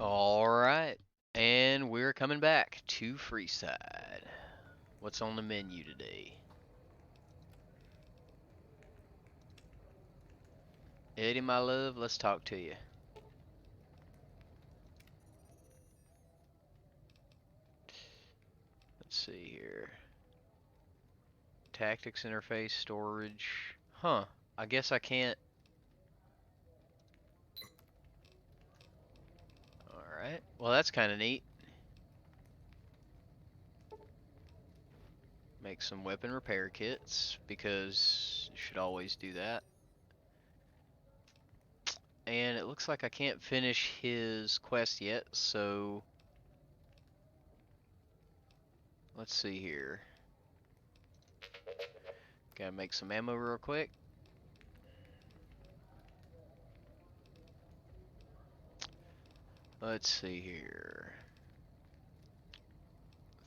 Alright, and we're coming back to Freeside. What's on the menu today? Eddie, my love, let's talk to you. Let's see here. Tactics interface, storage. Huh, I guess I can't. Alright, well that's kind of neat. Make some weapon repair kits, because you should always do that. And it looks like I can't finish his quest yet, so let's see here. Gotta make some ammo real quick. Let's see here.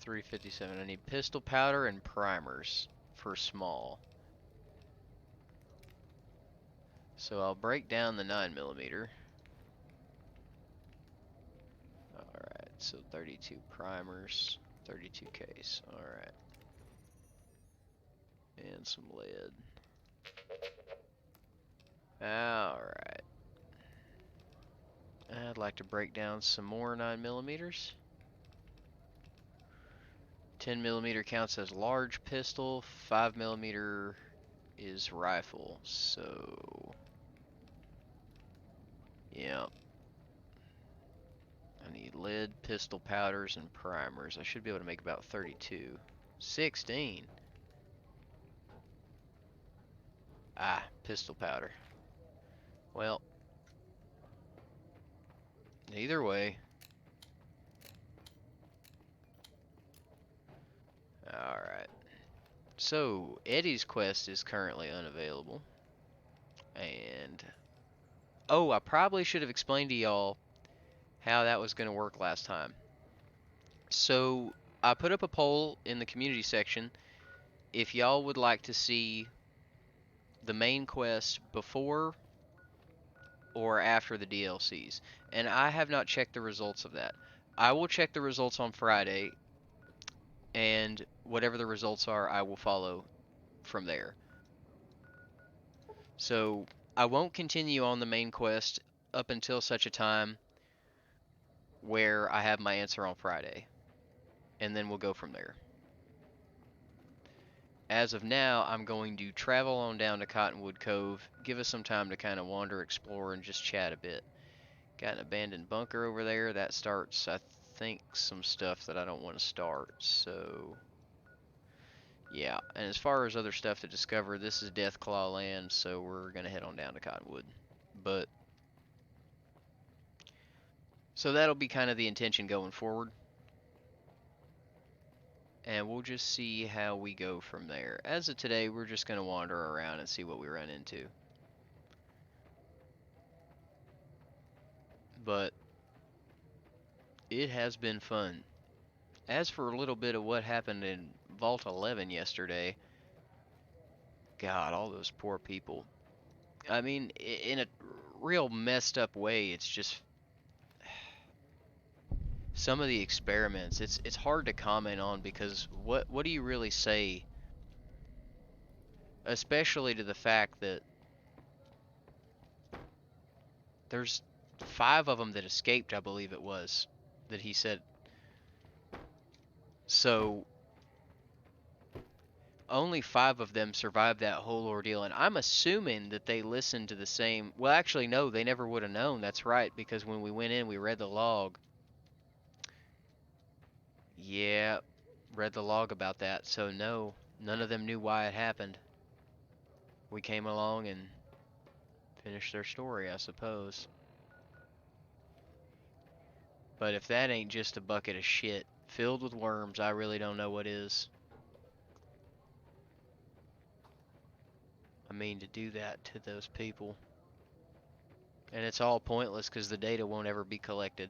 357. I need pistol powder and primers for small. So I'll break down the 9mm. Alright, so 32 primers, 32 case. Alright. And some lead. Alright. I'd like to break down some more 9mm. 10mm counts as large pistol, 5mm is rifle, so yeah. I need lead, pistol powders, and primers. I should be able to make about 32. 16. Ah, pistol powder. Well, either way. Alright. So, Eddie's quest is currently unavailable. And, oh, I probably should have explained to y'all how that was going to work last time. So, I put up a poll in the community section if y'all would like to see the main quest before or after the DLCs. And I have not checked the results of that. I will check the results on Friday, and whatever the results are, I will follow from there. So I won't continue on the main quest up until such a time where I have my answer on Friday, and then we'll go from there. As of now, I'm going to travel on down to Cottonwood Cove, give us some time to kind of wander, explore, and just chat a bit. Got an abandoned bunker over there. That starts, I think, some stuff that I don't want to start, so yeah. And as far as other stuff to discover, this is Deathclaw land, so we're going to head on down to Cottonwood. But so that'll be kind of the intention going forward. And we'll just see how we go from there. As of today, we're just going to wander around and see what we run into. But it has been fun. As for a little bit of what happened in Vault 11 yesterday, God, all those poor people. I mean, in a real messed up way, it's just some of the experiments. It's hard to comment on because what do you really say, especially to the fact that there's 5 of them that escaped, I believe it was, that he said. So only 5 of them survived that whole ordeal, and I'm assuming that they listened to the same. Well, actually, no, they never would have known. That's right, because when we went in, we read the log. Yeah, read the log about that. So no, none of them knew why it happened. We came along and finished their story, I suppose. But if that ain't just a bucket of shit filled with worms, I really don't know what is. I mean, to do that to those people. And it's all pointless because the data won't ever be collected.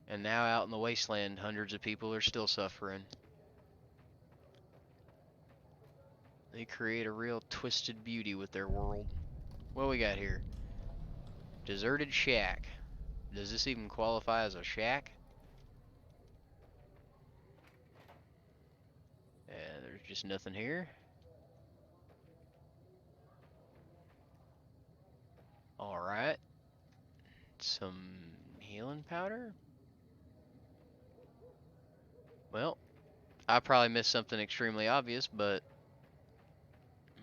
And now out in the wasteland, hundreds of people are still suffering. They create a real twisted beauty with their world. What we got here? Deserted shack. Does this even qualify as a shack? There's just nothing here. Alright. Some healing powder? Well, I probably missed something extremely obvious, but,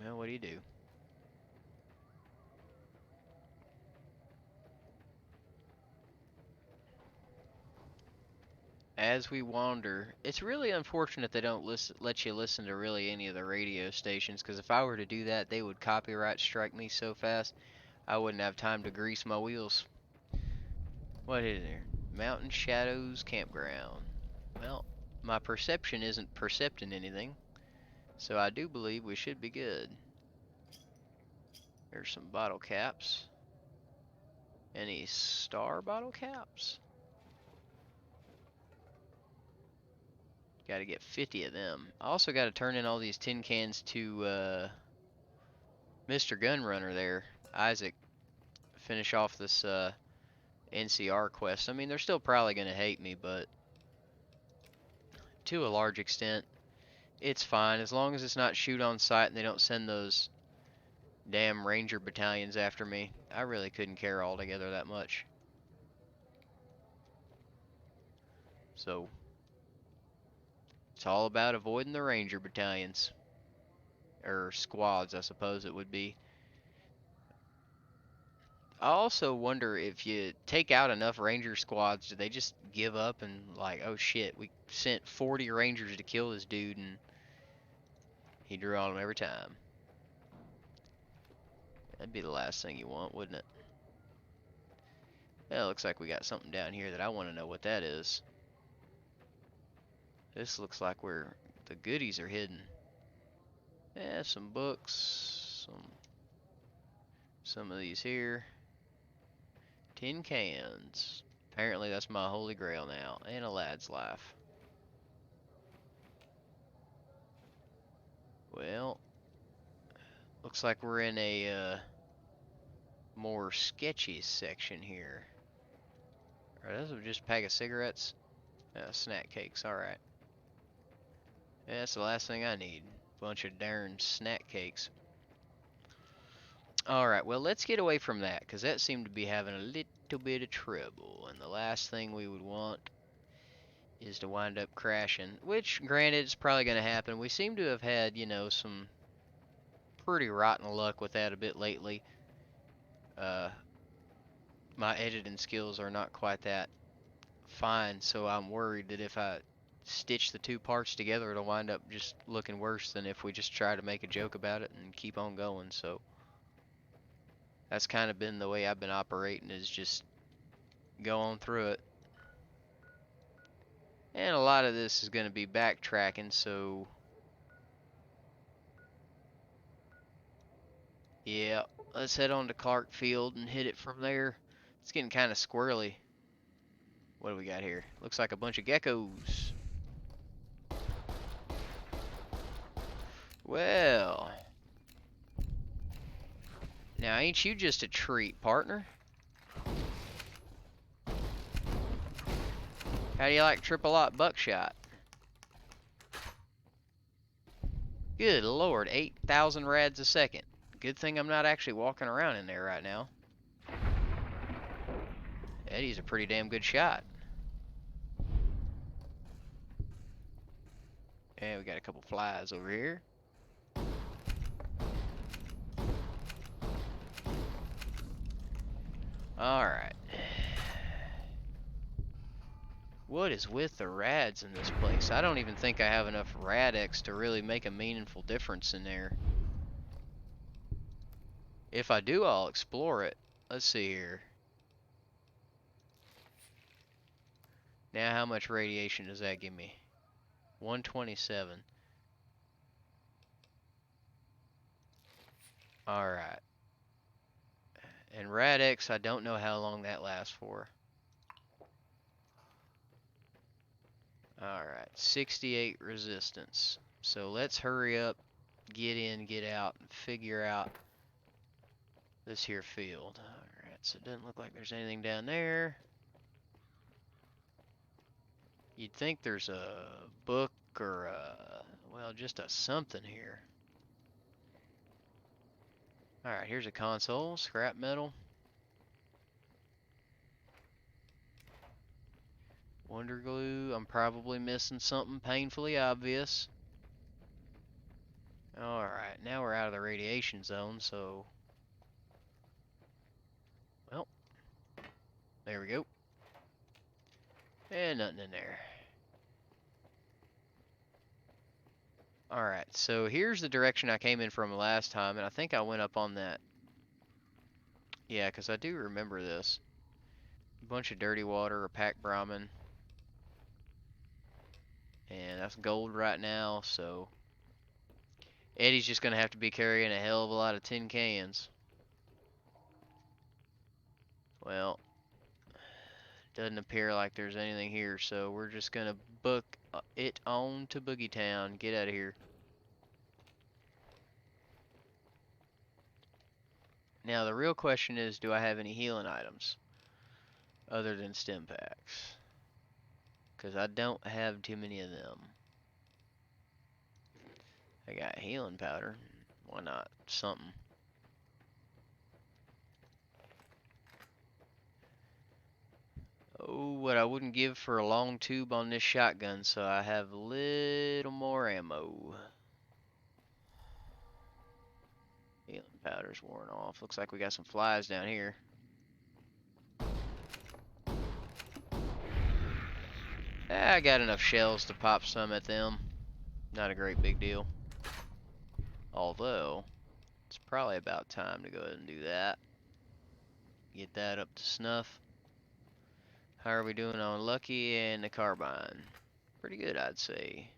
well, what do you do? As we wander, it's really unfortunate they don't let you listen to really any of the radio stations, because if I were to do that, they would copyright strike me so fast, I wouldn't have time to grease my wheels. What is there? Mountain Shadows Campground. Well, my perception isn't percepting anything, so I do believe we should be good. There's some bottle caps. Any star bottle caps? Gotta get 50 of them. I also gotta turn in all these tin cans to Mr. Gunrunner there. Isaac. Finish off this NCR quest. I mean, they're still probably gonna hate me, but to a large extent, it's fine. As long as it's not shoot on sight and they don't send those damn ranger battalions after me. I really couldn't care altogether that much. So, it's all about avoiding the ranger battalions. Or squads, I suppose it would be. I also wonder if you take out enough ranger squads, do they just give up and like, oh shit, we sent 40 rangers to kill this dude and he drew on them every time. That'd be the last thing you want, wouldn't it? Well, it looks like we got something down here that I want to know what that is. This looks like where the goodies are hidden. Yeah, some books, some of these here. Tin cans. Apparently that's my holy grail now. And a lad's life. Well, looks like we're in a more sketchy section here. Alright, those are just a pack of cigarettes. Snack cakes, alright. Yeah, that's the last thing I need. Bunch of darn snack cakes. Alright, well, let's get away from that, because that seemed to be having a little bit of trouble. And the last thing we would want is to wind up crashing. Which, granted, is probably going to happen. We seem to have had, you know, some pretty rotten luck with that a bit lately. My editing skills are not quite that fine, so I'm worried that if I stitch the two parts together, it'll wind up just looking worse than if we just try to make a joke about it and keep on going. So that's kind of been the way I've been operating, is just go on through it. And a lot of this is going to be backtracking, so yeah, let's head on to Clark Field and hit it from there. It's getting kind of squirrely. What do we got here? Looks like a bunch of geckos. Well, now ain't you just a treat, partner? How do you like triple-aught buckshot? Good lord, 8,000 rads a second. Good thing I'm not actually walking around in there right now. Eddie's a pretty damn good shot. And we got a couple flies over here. Alright. What is with the rads in this place? I don't even think I have enough Rad-X to really make a meaningful difference in there. If I do, I'll explore it. Let's see here. Now, how much radiation does that give me? 127. Alright. And Rad-X, I don't know how long that lasts for. Alright, 68 resistance. So let's hurry up, get in, get out, and figure out this here field. Alright. so it doesn't look like there's anything down there. You'd think there's a book or well, just a something here. Alright, here's a console, scrap metal. Wonder glue, I'm probably missing something painfully obvious. Alright, now we're out of the radiation zone, so... Well, there we go. And nothing in there. Alright, so here's the direction I came in from last time, and I think I went up on that. Yeah, because I do remember this. A bunch of dirty water, a packed Brahmin. And that's gold right now, so... Eddie's just going to have to be carrying a hell of a lot of tin cans. Well, doesn't appear like there's anything here, so we're just going to book it on to Boogie Town. Get out of here. Now, the real question is, do I have any healing items other than stim packs? Because I don't have too many of them. I got healing powder. Why not? Something. Oh, what I wouldn't give for a long tube on this shotgun, so I have a little more ammo. Healing powder's worn off. Looks like we got some flies down here. I got enough shells to pop some at them. Not a great big deal. Although, it's probably about time to go ahead and do that. Get that up to snuff. How are we doing on Lucky and the carbine? Pretty good, I'd say.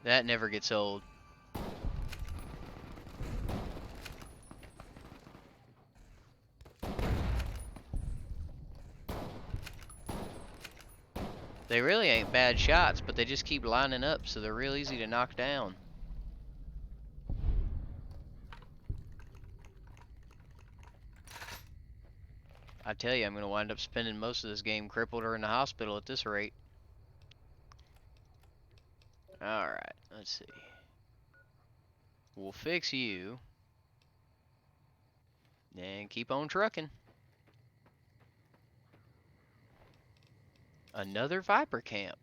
That never gets old. They really ain't bad shots, but they just keep lining up, so they're real easy to knock down. I tell you, I'm going to wind up spending most of this game crippled or in the hospital at this rate. Alright, let's see. We'll fix you. And keep on trucking. Another Viper camp.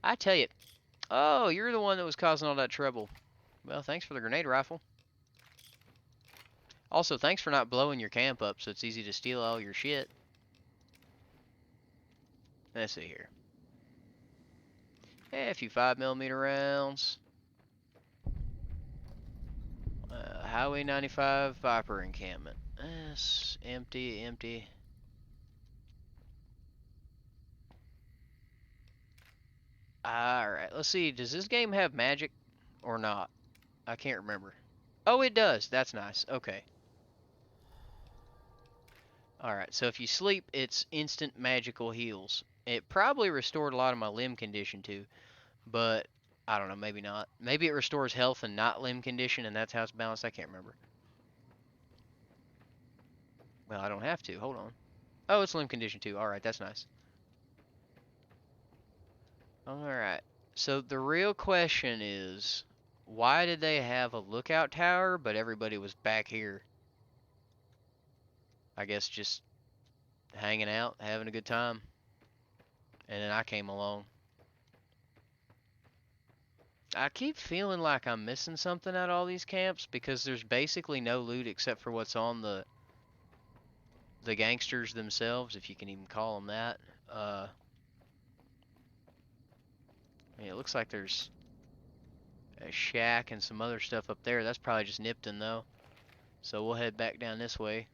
I tell you. Oh, you're the one that was causing all that trouble. Well, thanks for the grenade rifle. Also, thanks for not blowing your camp up so it's easy to steal all your shit. Let's see here. A few 5mm rounds. Highway 95 Viper encampment. Yes, empty, empty. Alright, let's see. Does this game have magic or not? I can't remember. Oh, it does. That's nice. Okay. Alright, so if you sleep, it's instant magical heals. It probably restored a lot of my limb condition too, but I don't know, maybe not. Maybe it restores health and not limb condition, and that's how it's balanced. I can't remember. Well, I don't have to. Hold on. Oh, it's limb condition too. Alright, that's nice. Alright, so the real question is, why did they have a lookout tower, but everybody was back here? I guess just hanging out, having a good time. And then I came along. I keep feeling like I'm missing something at all these camps because there's basically no loot except for what's on the gangsters themselves, if you can even call them that. I mean, it looks like there's a shack and some other stuff up there. That's probably just Nipton though. So we'll head back down this way.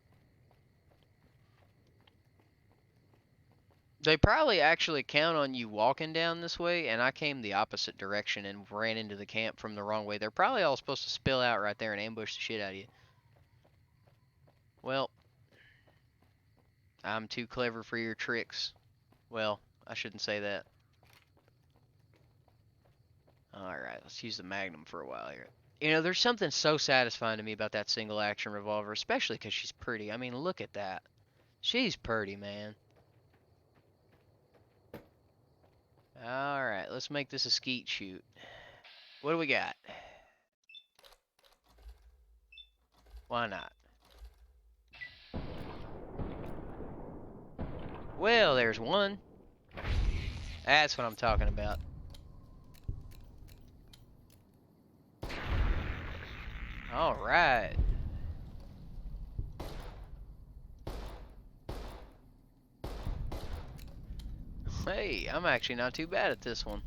They probably actually count on you walking down this way, and I came the opposite direction and ran into the camp from the wrong way. They're probably all supposed to spill out right there and ambush the shit out of you. Well, I'm too clever for your tricks. Well, I shouldn't say that. Alright, let's use the Magnum for a while here. You know, there's something so satisfying to me about that single action revolver, especially because she's pretty. I mean, look at that. She's pretty, man. Alright, let's make this a skeet shoot. What do we got? Why not? Well, there's one. That's what I'm talking about. Alright. Hey, I'm actually not too bad at this one.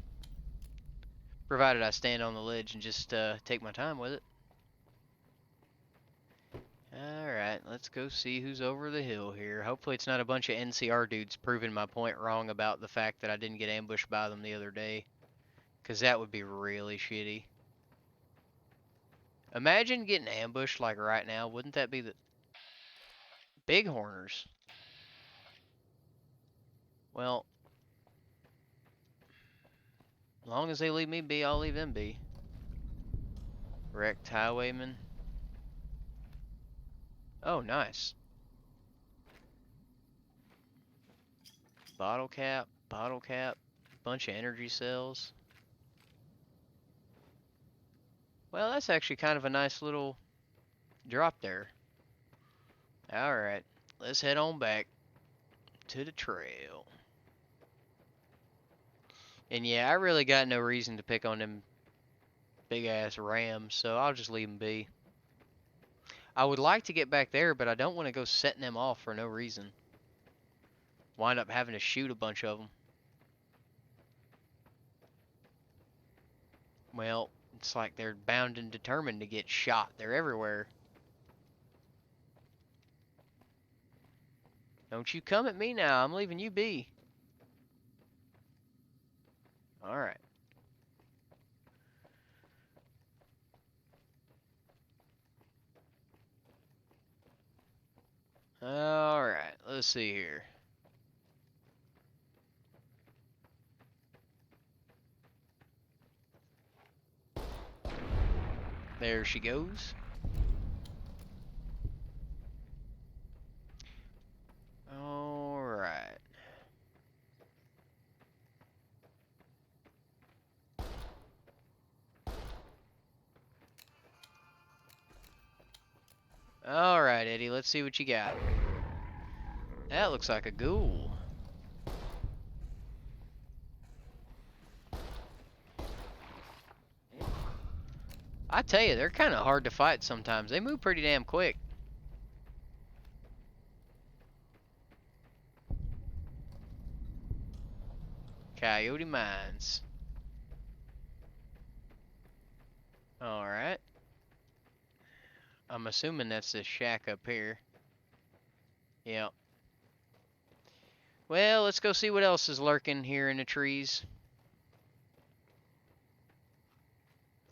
Provided I stand on the ledge and just take my time with it. Alright, let's go see who's over the hill here. Hopefully it's not a bunch of NCR dudes proving my point wrong about the fact that I didn't get ambushed by them the other day. Because that would be really shitty. Imagine getting ambushed like right now. Wouldn't that be the... Bighorners. Well, as long as they leave me be, I'll leave them be. Wrecked highwayman. Oh, nice. Bottle cap, bunch of energy cells. Well, that's actually kind of a nice little drop there. Alright, let's head on back to the trail. And yeah, I really got no reason to pick on them big ass rams, so I'll just leave them be. I would like to get back there, but I don't want to go setting them off for no reason. Wind up having to shoot a bunch of them. Well, it's like they're bound and determined to get shot. They're everywhere. Don't you come at me now. I'm leaving you be. Alright. Alright, let's see here. There she goes. Alright. Alright, Eddie, let's see what you got. That looks like a ghoul. I tell you, they're kind of hard to fight sometimes. They move pretty damn quick. Coyote Mines. Alright. I'm assuming that's this shack up here. Yep. Well, let's go see what else is lurking here in the trees.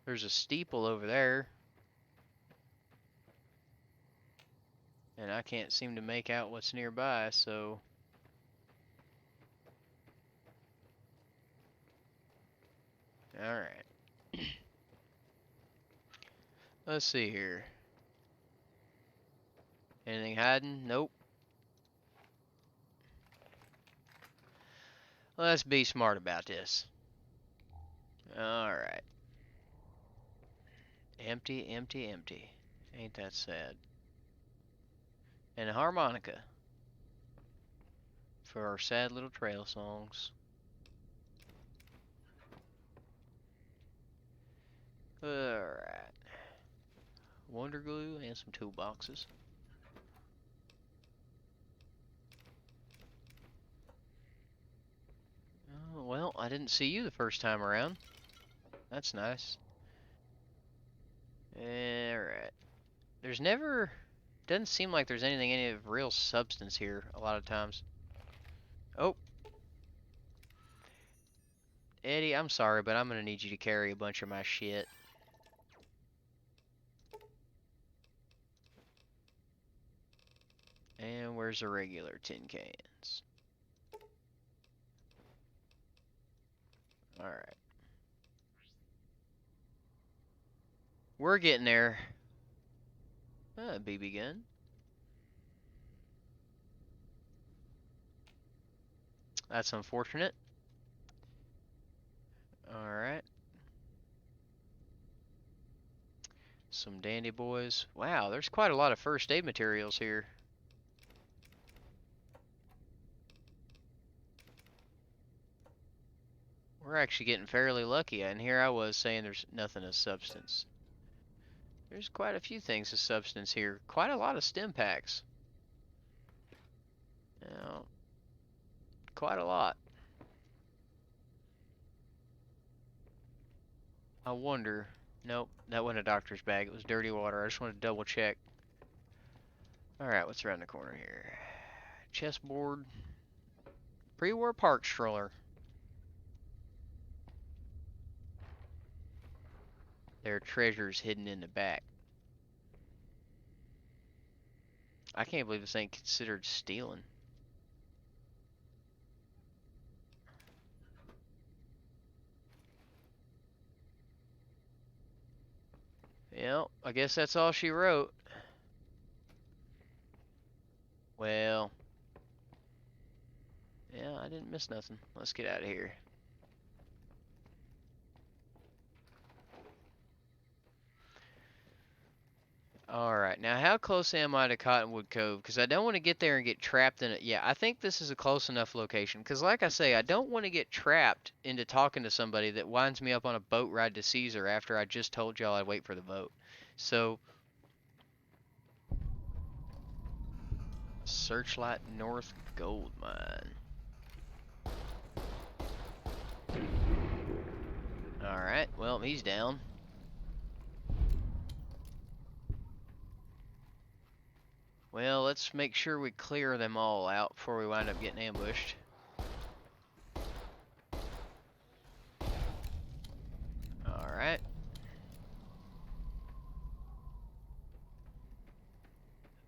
There's a steeple over there. And I can't seem to make out what's nearby, so... Alright. Let's see here. Anything hiding? Nope. Let's be smart about this. Alright. Empty, empty, empty. Ain't that sad. And a harmonica. For our sad little trail songs. Alright. Wonder glue and some toolboxes. Oh, well, I didn't see you the first time around. That's nice. Alright. There's never... Doesn't seem like there's any of real substance here a lot of times. Oh. Eddie, I'm sorry, but I'm gonna need you to carry a bunch of my shit. And where's the regular tin cans? Alright. We're getting there. BB gun. That's unfortunate. Alright. Some dandy boys. Wow, there's quite a lot of first aid materials here. We're actually getting fairly lucky, and here I was saying there's nothing of substance. There's quite a few things of substance here. Quite a lot of stim packs. Now, quite a lot. I wonder. Nope, that wasn't a doctor's bag. It was dirty water. I just wanted to double check. Alright, what's around the corner here? Chessboard. Pre-war park stroller. There are treasures hidden in the back. I can't believe this ain't considered stealing. Yep, I guess that's all she wrote. Well, yeah, I didn't miss nothing. Let's get out of here. Alright, now how close am I to Cottonwood Cove? Because I don't want to get there and get trapped in it. Yeah, I think this is a close enough location. Because like I say, I don't want to get trapped into talking to somebody that winds me up on a boat ride to Caesar after I just told y'all I'd wait for the boat. So, Searchlight North Gold Mine. Alright, well, he's down. Well, let's make sure we clear them all out before we wind up getting ambushed. Alright.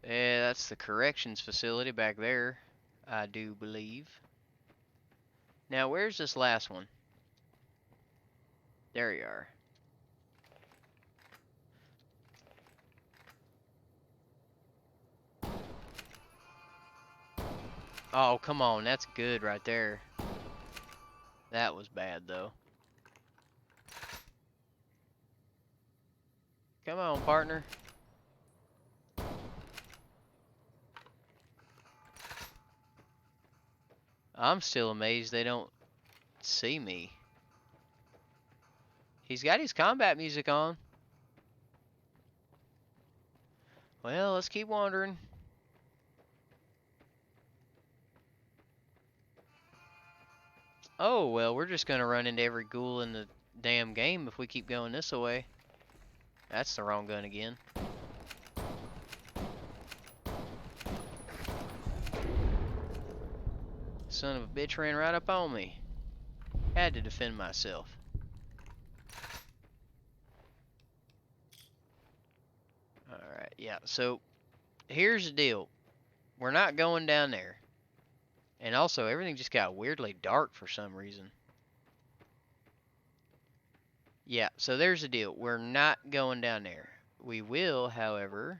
Yeah, that's the corrections facility back there, I do believe. Now, where's this last one? There you are. Oh, come on, that's good right there. That was bad, though. Come on, partner. I'm still amazed they don't see me. He's got his combat music on. Well, let's keep wandering. Oh, well, we're just gonna run into every ghoul in the damn game if we keep going this way. That's the wrong gun again. Son of a bitch ran right up on me. Had to defend myself. Alright, yeah, so here's the deal. We're not going down there. And also, everything just got weirdly dark for some reason. Yeah, so there's the deal. We're not going down there. We will, however...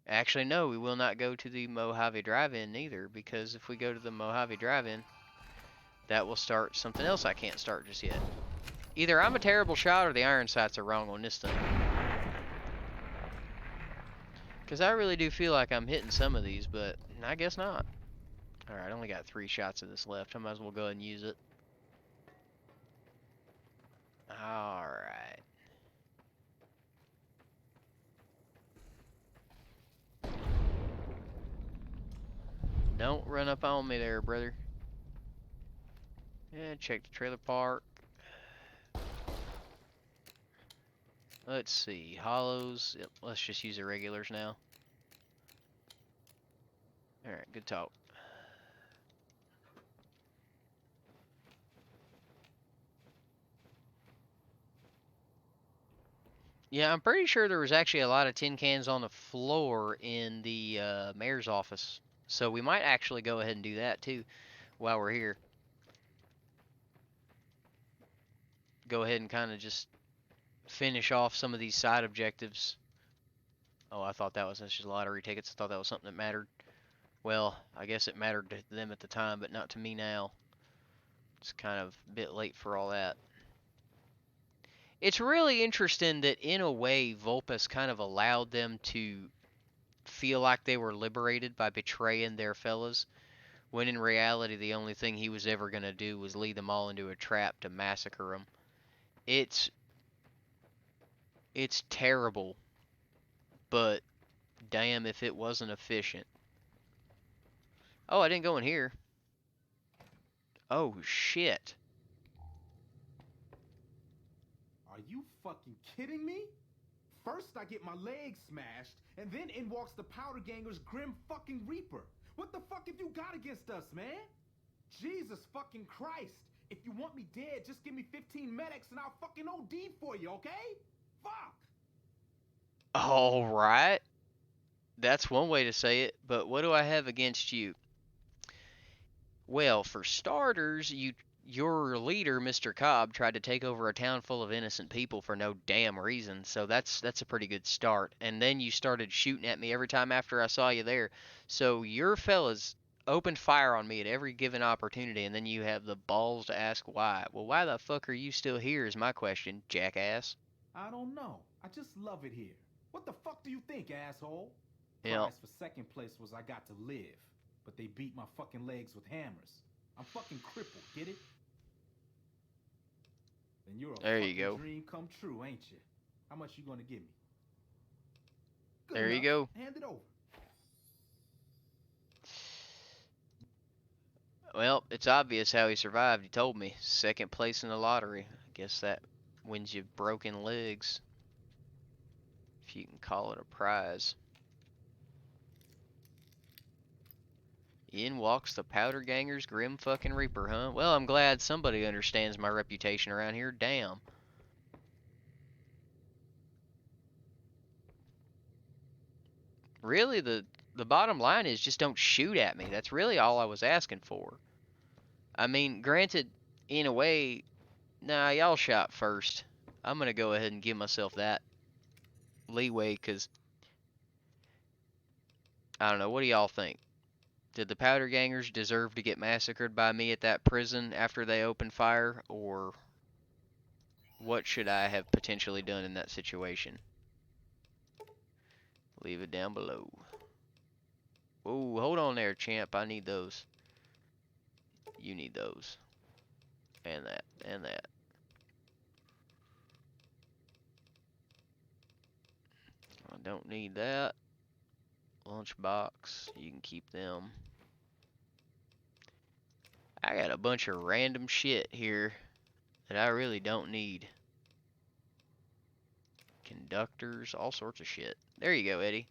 Actually, no, we will not go to the Mojave Drive-In either, because if we go to the Mojave Drive-In, that will start something else I can't start just yet. Either I'm a terrible shot or the iron sights are wrong on this thing. Because I really do feel like I'm hitting some of these, but I guess not. Alright, I only got 3 shots of this left. I might as well go ahead and use it. Alright. Don't run up on me there, brother. Yeah, check the trailer park. Let's see. Hollows. Yep, let's just use the regulars now. Alright, good talk. Yeah, I'm pretty sure there was actually a lot of tin cans on the floor in the mayor's office. So we might actually go ahead and do that too while we're here. Go ahead and kind of just finish off some of these side objectives. Oh, I thought that's just lottery tickets. I thought that was something that mattered. Well, I guess it mattered to them at the time, but not to me now. It's kind of a bit late for all that. It's really interesting that, in a way, Vulpes kind of allowed them to feel like they were liberated by betraying their fellas, when in reality the only thing he was ever going to do was lead them all into a trap to massacre them. It's terrible, but damn if it wasn't efficient. Oh, I didn't go in here. Oh, shit. Are you fucking kidding me? First I get my leg smashed, and then in walks the Powder Ganger's Grim fucking Reaper. What the fuck have you got against us, man? Jesus fucking Christ. If you want me dead, just give me 15 medics and I'll fucking OD for you, okay? Fuck! Alright. That's one way to say it, but what do I have against you? Well, for starters, your leader, Mr. Cobb, tried to take over a town full of innocent people for no damn reason, so that's a pretty good start. And then you started shooting at me every time after I saw you there. So your fellas opened fire on me at every given opportunity, and then you have the balls to ask why. Well, why the fuck are you still here is my question, jackass. I don't know. I just love it here. What the fuck do you think, asshole? Yeah. Prize for second place was I got to live, but they beat my fucking legs with hammers. I'm fucking crippled, get it? Then you're a There you fucking go. dream come true, ain't you? How much you gonna give me? Good There you enough. go. Hand it over. Well, it's obvious how he survived. He told me. Second place in the lottery. I guess that wins you broken legs, if you can call it a prize. In walks the Powder Ganger's Grim fucking Reaper, huh? Well, I'm glad somebody understands my reputation around here. Damn. Really, the bottom line is just don't shoot at me. That's really all I was asking for. I mean, granted, in a way, nah, y'all shot first. I'm gonna go ahead and give myself that leeway, because I don't know. What do y'all think? Did the Powder Gangers deserve to get massacred by me at that prison after they opened fire, or what should I have potentially done in that situation? Leave it down below. Whoa, hold on there, champ. I need those. You need those. And that, and that. I don't need that. Lunchbox, you can keep them. I got a bunch of random shit here that I really don't need. Conductors, all sorts of shit. There you go, Eddie.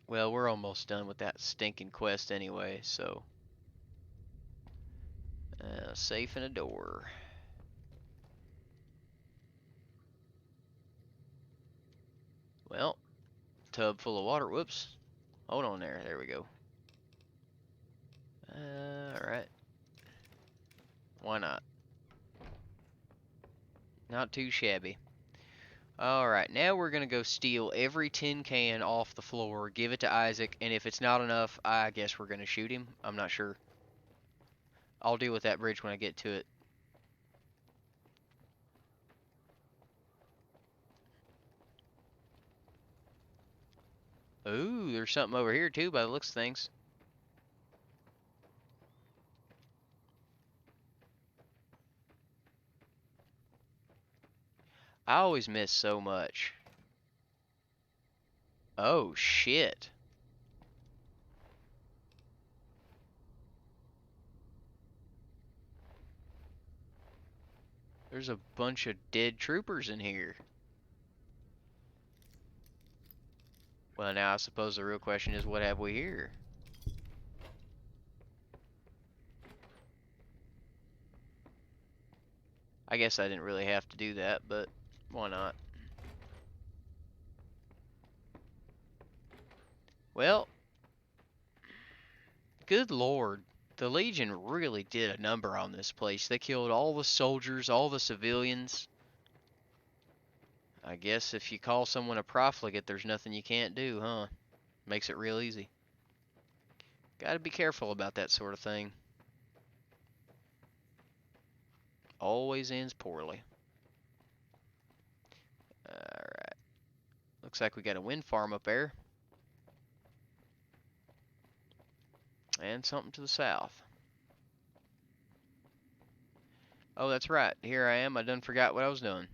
Well, we're almost done with that stinking quest anyway, so. Safe and a door. Well, tub full of water. Whoops. Hold on there. There we go. Alright. Why not? Not too shabby. Alright, now we're gonna go steal every tin can off the floor, give it to Isaac, and if it's not enough, I guess we're gonna shoot him. I'm not sure. I'll deal with that bridge when I get to it. Ooh, there's something over here too by the looks of things. I always miss so much. Oh, shit. There's a bunch of dead troopers in here. Well, now I suppose the real question is, what have we here? I guess I didn't really have to do that, but why not? Well, good lord. The Legion really did a number on this place. They killed all the soldiers, all the civilians. I guess if you call someone a profligate, there's nothing you can't do, huh? Makes it real easy. Gotta be careful about that sort of thing. Always ends poorly. Alright. Looks like we got a wind farm up there. And something to the south. Oh, that's right. Here I am. I done forgot what I was doing.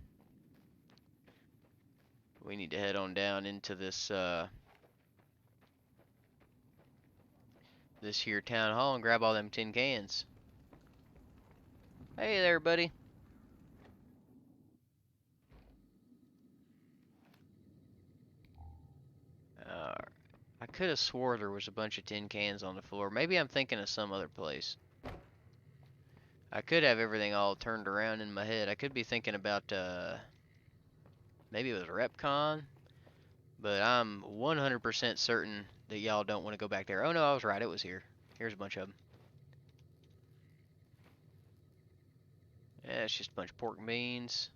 We need to head on down into this this here town hall and grab all them tin cans. Hey there, buddy. I could have swore there was a bunch of tin cans on the floor. Maybe I'm thinking of some other place. I could have everything all turned around in my head. I could be thinking about, maybe it was Repcon, but I'm 100% certain that y'all don't want to go back there. Oh no, I was right. It was here. Here's a bunch of them. Yeah, it's just a bunch of pork and beans.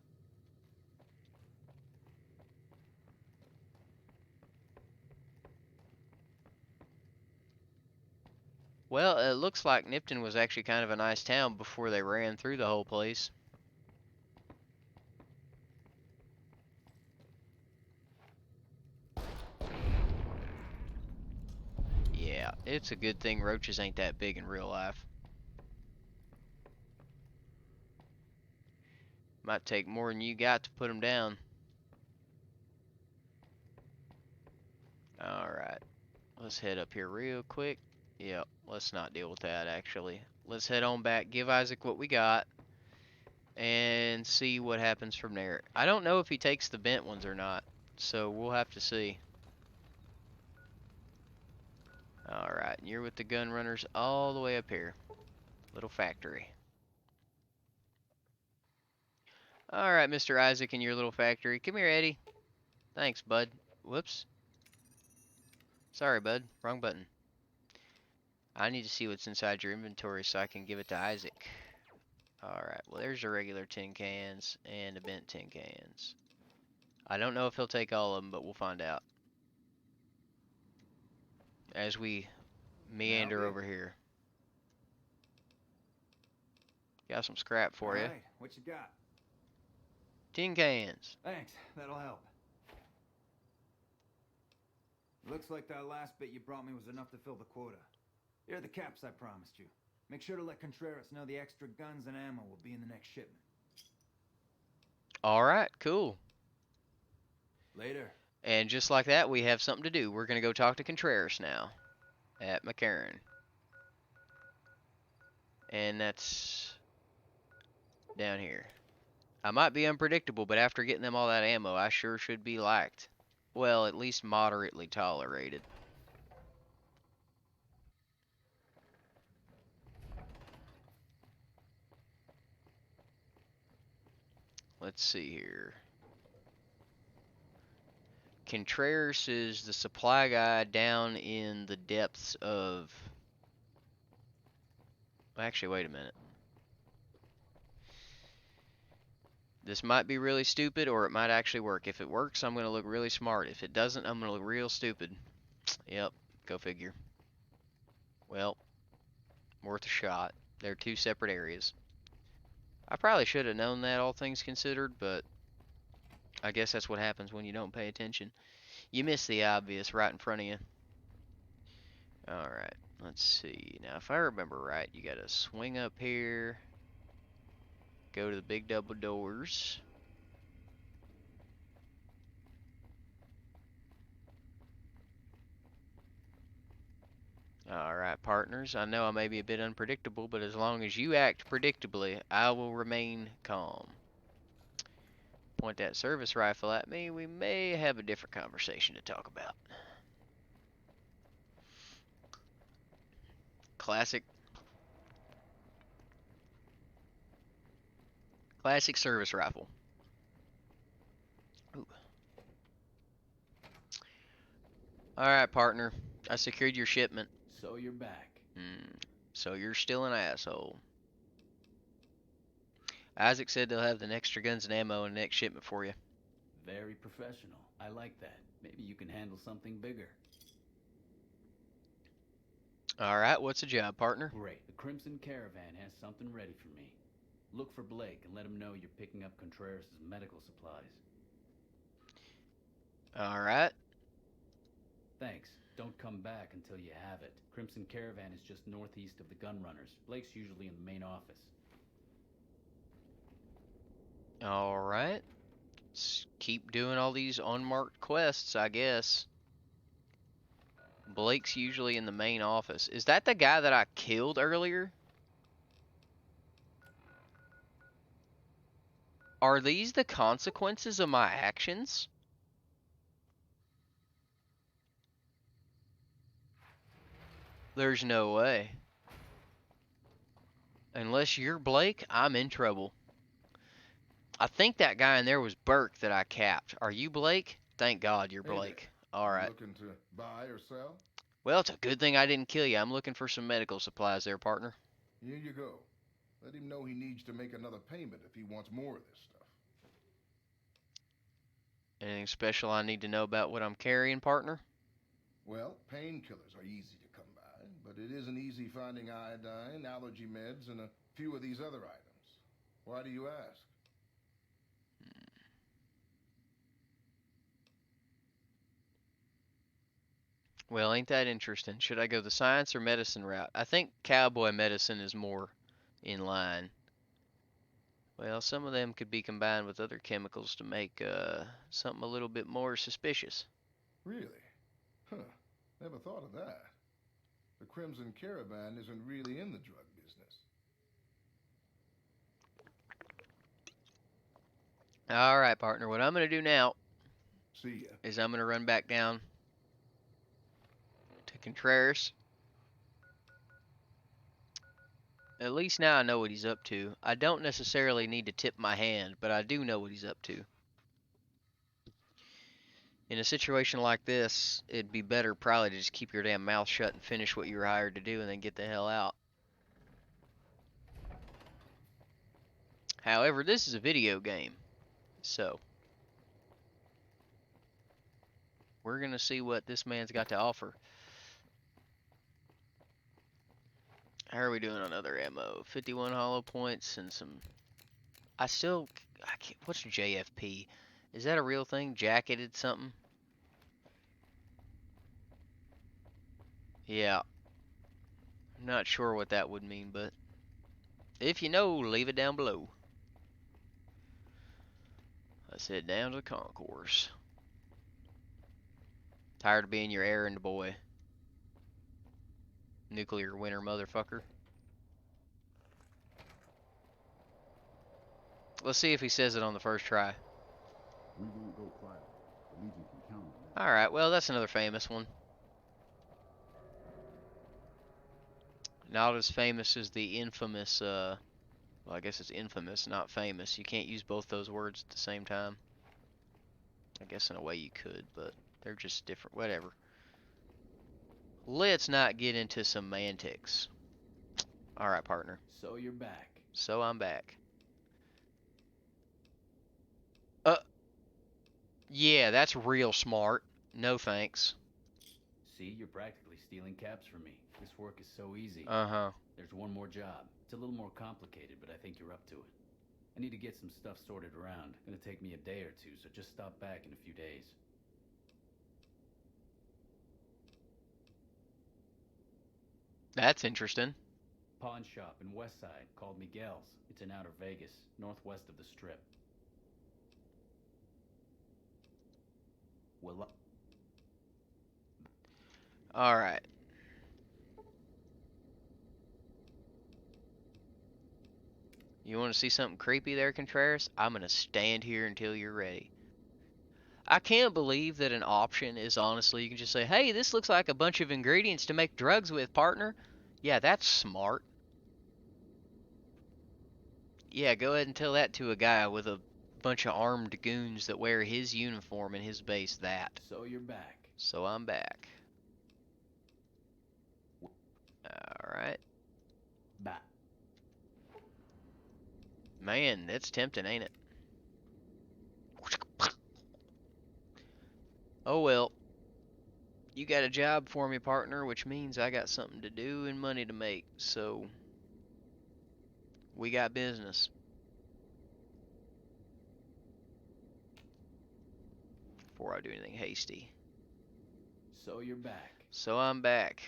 Well, it looks like Nipton was actually kind of a nice town before they ran through the whole place. Yeah, it's a good thing roaches ain't that big in real life. Might take more than you got to put them down. Alright, let's head up here real quick. Yep, let's not deal with that actually. Let's head on back, give Isaac what we got, and see what happens from there. I don't know if he takes the bent ones or not, so we'll have to see. Alright, and you're with the gun runners all the way up here. Little factory. Alright, Mr. Isaac and your little factory. Come here, Eddie. Thanks, bud. Whoops. Sorry, bud. Wrong button. I need to see what's inside your inventory so I can give it to Isaac. Alright, well there's the regular tin cans and the bent tin cans. I don't know if he'll take all of them, but we'll find out as we meander over here. Got some scrap for you. Alright, what you got? Tin cans. Thanks, that'll help. Looks like that last bit you brought me was enough to fill the quota. Here are the caps I promised you. Make sure to let Contreras know the extra guns and ammo will be in the next shipment. Alright, cool. Later. And just like that, we have something to do. We're going to go talk to Contreras now at McCarran. And that's down here. I might be unpredictable, but after getting them all that ammo, I sure should be liked. Well, at least moderately tolerated. Let's see here. Contreras is the supply guy down in the depths of... Actually, wait a minute. This might be really stupid, or it might actually work. If it works, I'm going to look really smart. If it doesn't, I'm going to look real stupid. Yep, go figure. Well, worth a shot. They're two separate areas. I probably should have known that, all things considered, but I guess that's what happens when you don't pay attention. You miss the obvious right in front of you. Alright, let's see. Now, if I remember right, you gotta swing up here, go to the big double doors. Alright, partners, I know I may be a bit unpredictable, but as long as you act predictably, I will remain calm. Point that service rifle at me, we may have a different conversation to talk about. Classic service rifle. Ooh. Alright, partner. I secured your shipment. So you're back. So you're still an asshole. Isaac said they'll have the extra guns and ammo in the next shipment for you. Very professional. I like that. Maybe you can handle something bigger. Alright, what's the job, partner? Great. The Crimson Caravan has something ready for me. Look for Blake and let him know you're picking up Contreras' medical supplies. Alright. Thanks. Don't come back until you have it. Crimson Caravan is just northeast of the Gunrunners. Blake's usually in the main office. Alright. Let's keep doing all these unmarked quests, I guess. Blake's usually in the main office. Is that the guy that I killed earlier? Are these the consequences of my actions? There's no way. Unless you're Blake, I'm in trouble. I think that guy in there was Burke that I capped. Are you Blake? Thank God you're Hey Blake. there. Alright. Looking to buy or sell? Well, it's a good thing I didn't kill you. I'm looking for some medical supplies there, partner. Here you go. Let him know he needs to make another payment if he wants more of this stuff. Anything special I need to know about what I'm carrying, partner? Well, painkillers are easy to come by, but it isn't easy finding iodine, allergy meds, and a few of these other items. Why do you ask? Well, ain't that interesting. Should I go the science or medicine route? I think cowboy medicine is more in line. Well, some of them could be combined with other chemicals to make something a little bit more suspicious. Really? Huh. Never thought of that. The Crimson Caravan isn't really in the drug business. Alright, partner. What I'm going to do now See ya. is I'm going to run back down to Contreras. At least now I know what he's up to. I don't necessarily need to tip my hand, but I do know what he's up to. In a situation like this, it'd be better probably to just keep your damn mouth shut and finish what you were hired to do and then get the hell out. However, this is a video game, so we're going to see what this man's got to offer. How are we doing on other ammo? 51 hollow points and some... I can't... What's JFP? Is that a real thing? Jacketed something? Yeah. I'm not sure what that would mean, but if you know, leave it down below. Let's head down to the concourse. Tired of being your errand boy. Nuclear winter motherfucker. Let's see if he says it on the first try. We won't go quiet. The Legion can count on that. Alright, well, that's another famous one. Not as famous as the infamous, well, I guess it's infamous, not famous. You can't use both those words at the same time. I guess in a way you could, but they're just different. Whatever. Let's not get into semantics. Alright, partner. So you're back. So I'm back. Yeah, that's real smart. No thanks. See, you're practically stealing caps from me. This work is so easy. Uh-huh. There's one more job. It's a little more complicated, but I think you're up to it. I need to get some stuff sorted around. Gonna take me a day or two, so just stop back in a few days. That's interesting. Pawn shop in West Side, called Miguel's. It's in Outer Vegas, northwest of the Strip. Well, Alright. You want to see something creepy there, Contreras? I'm going to stand here until you're ready. I can't believe that an option is honestly, you can just say, hey, this looks like a bunch of ingredients to make drugs with, partner. Yeah, that's smart. Yeah, go ahead and tell that to a guy with a bunch of armed goons that wear his uniform and his base that. so you're back. So I'm back. Alright. Man, that's tempting, ain't it? Oh well. You got a job for me, partner, which means I got something to do and money to make. So, we got business. Before I do anything hasty. So you're back. So I'm back.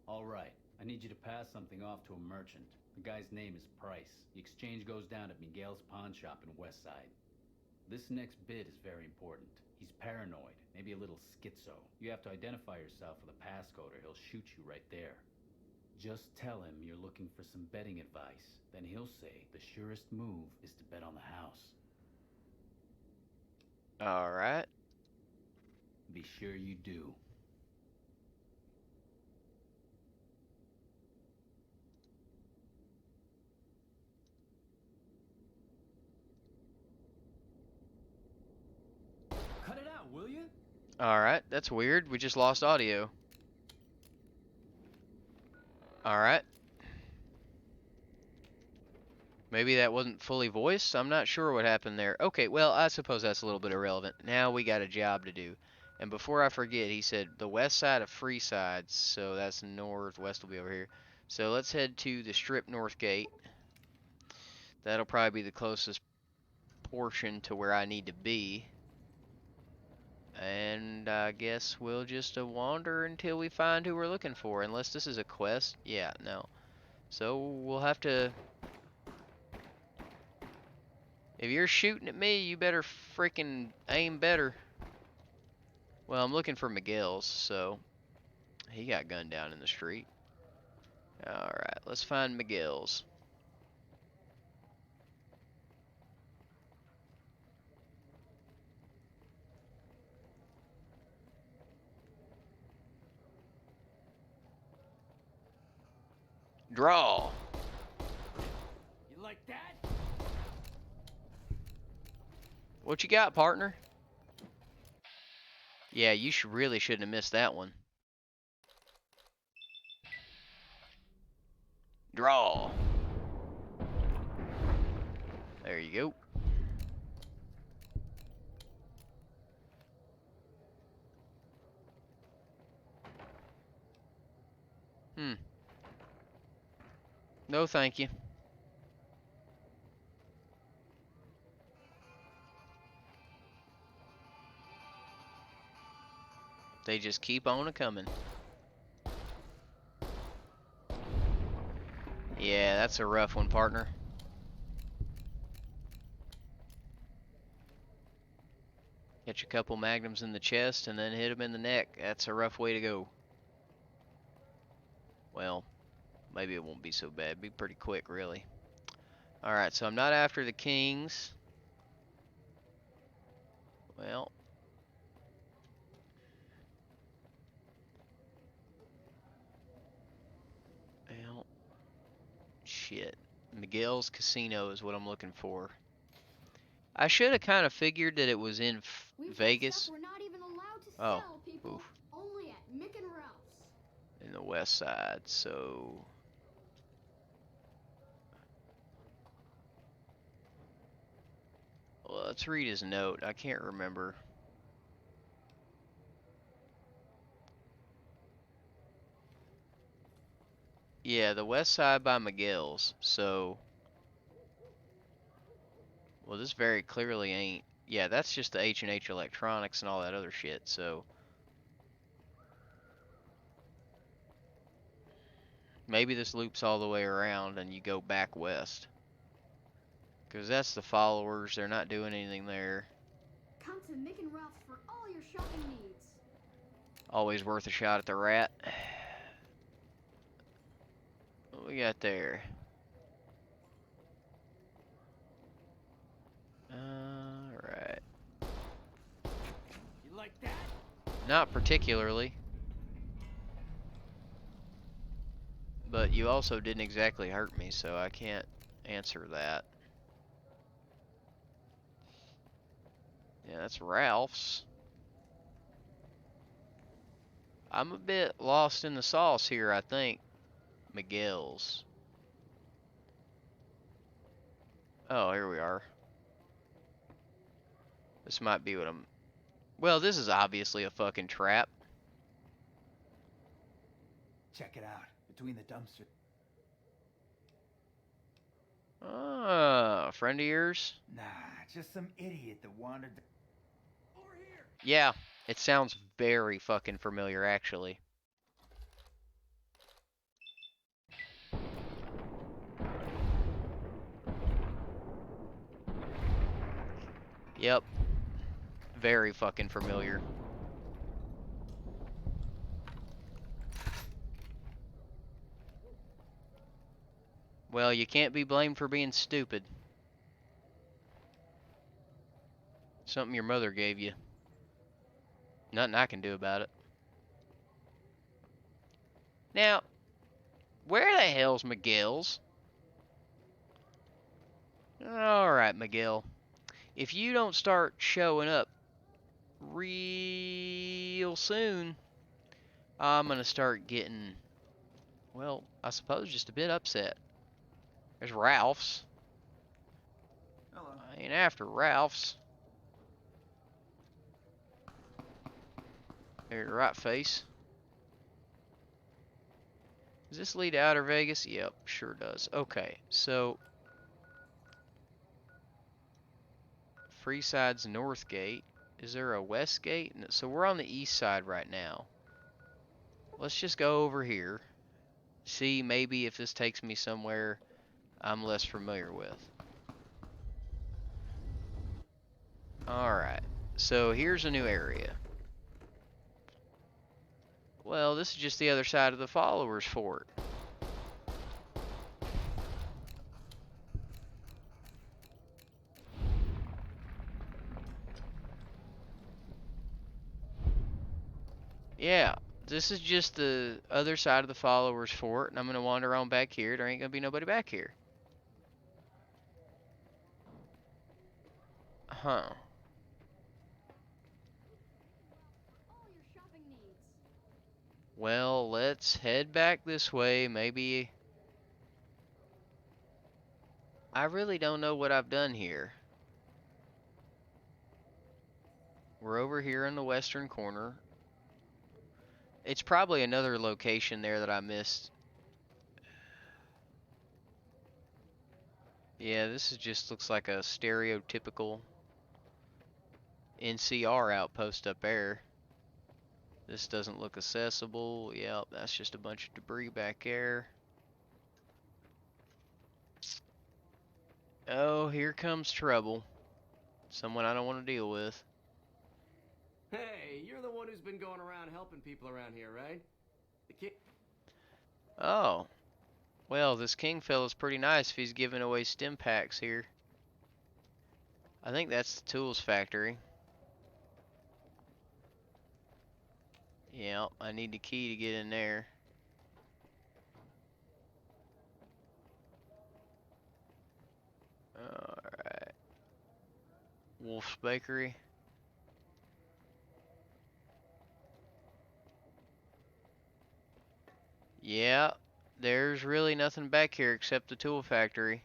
All right. I need you to pass something off to a merchant. The guy's name is Price. The exchange goes down at Miguel's pawn shop in Westside. This next bid is very important. He's paranoid, maybe a little schizo. You have to identify yourself with a passcode or he'll shoot you right there. Just tell him you're looking for some betting advice. Then he'll say the surest move is to bet on the house. Alright. Be sure you do. Cut it out, will you? Alright, that's weird. We just lost audio. Alright. Maybe that wasn't fully voiced. I'm not sure what happened there. Okay, well, I suppose that's a little bit irrelevant. Now we got a job to do. And before I forget, he said the west side of Freeside, so that's northwest will be over here. So let's head to the Strip North Gate. That'll probably be the closest portion to where I need to be. And I guess we'll just wander until we find who we're looking for. Unless this is a quest. Yeah, no. So we'll have to... If you're shooting at me, you better freaking aim better. Well, I'm looking for Miguel's, so... He got gunned down in the street. Alright, let's find Miguel's. Draw! You like that? What you got, partner? Yeah, you really shouldn't have missed that one. Draw! There you go. No, thank you. They just keep on a-coming. Yeah, that's a rough one, partner. Catch a couple magnums in the chest and then hit them in the neck. That's a rough way to go. Well, maybe it won't be so bad. Be pretty quick, really. Alright, so I'm not after the kings. Well. Well. Shit. Miguel's Casino is what I'm looking for. I should have kind of figured that it was in Vegas. We're not even allowed to Oh, sell, people. oof. Only at Mick and Ralph's. In the west side, so... Well, let's read his note. I can't remember. Yeah, the west side by Miguel's, so... Well, this very clearly ain't... Yeah, that's just the H&H Electronics and all that other shit, so... Maybe this loops all the way around and you go back west. Because that's the followers, they're not doing anything there. Come to Mick and Ralph's for all your shopping needs. Always worth a shot at the rat. What we got there? Alright. You like that? Not particularly. But you also didn't exactly hurt me, so I can't answer that. Yeah, that's Ralph's. I'm a bit lost in the sauce here, I think. Miguel's. Oh, here we are. This might be what I'm... Well, this is obviously a fucking trap. Check it out. Between the dumpsters. Ah, friend of yours? Nah, just some idiot that wandered. Yeah, it sounds very fucking familiar, actually. Yep. Very fucking familiar. Well, you can't be blamed for being stupid. Something your mother gave you. Nothing I can do about it. Now, where the hell's Miguel's? Alright, Miguel. If you don't start showing up real soon, I'm gonna start getting, well, I suppose just a bit upset. There's Ralph's. Hello. I ain't after Ralph's. There, right face. Does this lead to Outer Vegas? Yep, sure does. Okay, so Freeside's north gate. Is there a west gate? So we're on the east side right now. Let's just go over here. See maybe if this takes me somewhere I'm less familiar with. Alright, so here's a new area. Well, this is just the other side of the followers fort. Yeah, this is just the other side of the followers fort, and I'm gonna wander on back here. There ain't gonna be nobody back here. Huh. All your shopping needs. Well, let's head back this way. Maybe... I really don't know what I've done here. We're over here in the western corner. It's probably another location there that I missed. Yeah, this is just looks like a stereotypical NCR outpost up there. This doesn't look accessible. Yep, that's just a bunch of debris back there. Oh, here comes trouble. Someone I don't want to deal with. Hey, you're the one who's been going around helping people around here, right? The kid. Oh. Well, this king fella's pretty nice if he's giving away stim packs here. I think that's the tools factory. Yep, I need the key to get in there. Alright. Wolf's Bakery. Yeah, there's really nothing back here except the tool factory.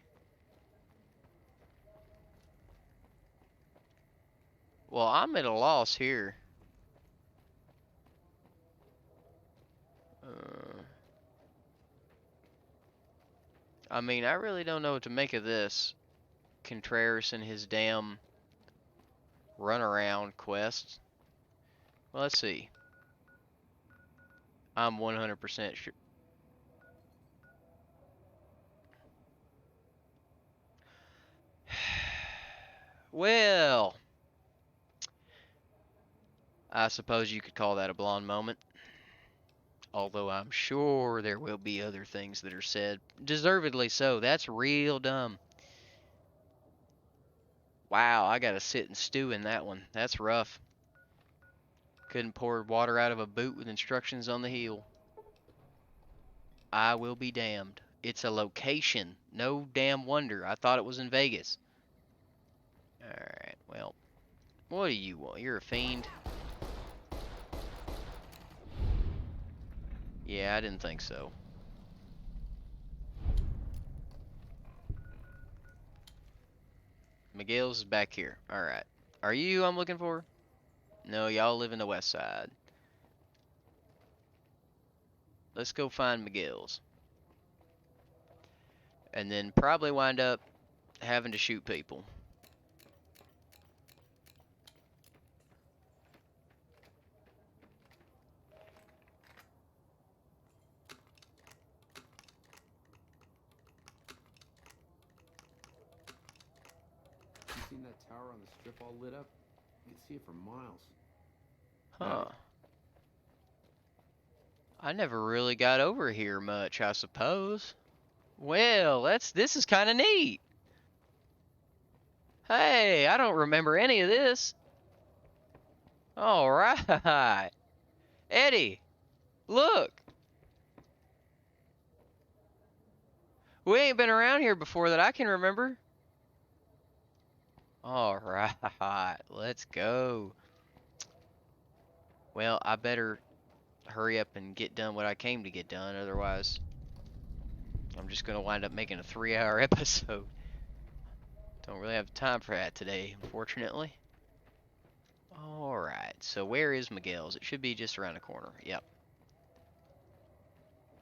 Well, I'm at a loss here. I mean, I really don't know what to make of this. Contreras and his damn runaround quest. Well, let's see. I'm 100% sure. Well, I suppose you could call that a blonde moment. Although I'm sure there will be other things that are said. Deservedly so. That's real dumb. Wow, I gotta sit and stew in that one. That's rough. Couldn't pour water out of a boot with instructions on the heel. I will be damned. It's a location. No damn wonder. I thought it was in Vegas. Alright, well. What do you want? You're a fiend? Yeah, I didn't think so. Miguel's is back here. Alright. Are you I'm looking for? No, y'all live in the west side. Let's go find Miguel's. And then probably wind up having to shoot people. You seen that tower on the strip all lit up? You can see it for miles. Huh. I never really got over here much, I suppose. Well, this is kind of neat. Hey, I don't remember any of this. All right. Eddie, look. We ain't been around here before that I can remember. All right, let's go. Well, I better hurry up and get done what I came to get done, otherwise I'm just gonna wind up making a 3-hour episode. Don't really have time for that today, unfortunately. Alright, so where is Miguel's? It should be just around the corner. Yep.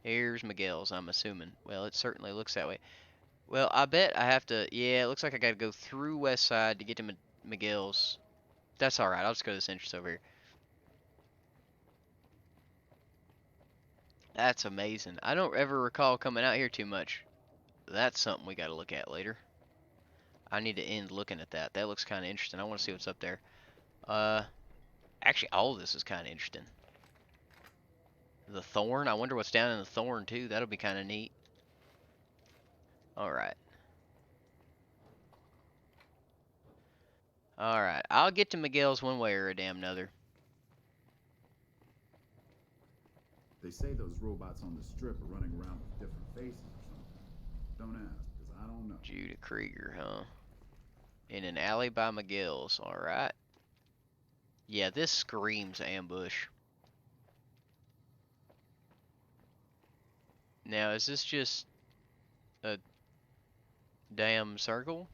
Here's Miguel's, I'm assuming. Well, it certainly looks that way. Well, I bet I have to... Yeah, it looks like I gotta go through West Side to get to Miguel's. That's alright, I'll just go to this entrance over here. That's amazing. I don't ever recall coming out here too much. That's something we gotta look at later. I need to end looking at that. That looks kind of interesting. I want to see what's up there. Actually, all of this is kind of interesting. The thorn. I wonder what's down in the thorn, too. That'll be kind of neat. Alright. Alright. I'll get to Miguel's one way or a damn another. They say those robots on the strip are running around with different faces or something. Don't ask, because I don't know. Judah Krieger, huh? In an alley by Miguel's. Alright. Yeah, this screams ambush. Now, is this just a damn circle?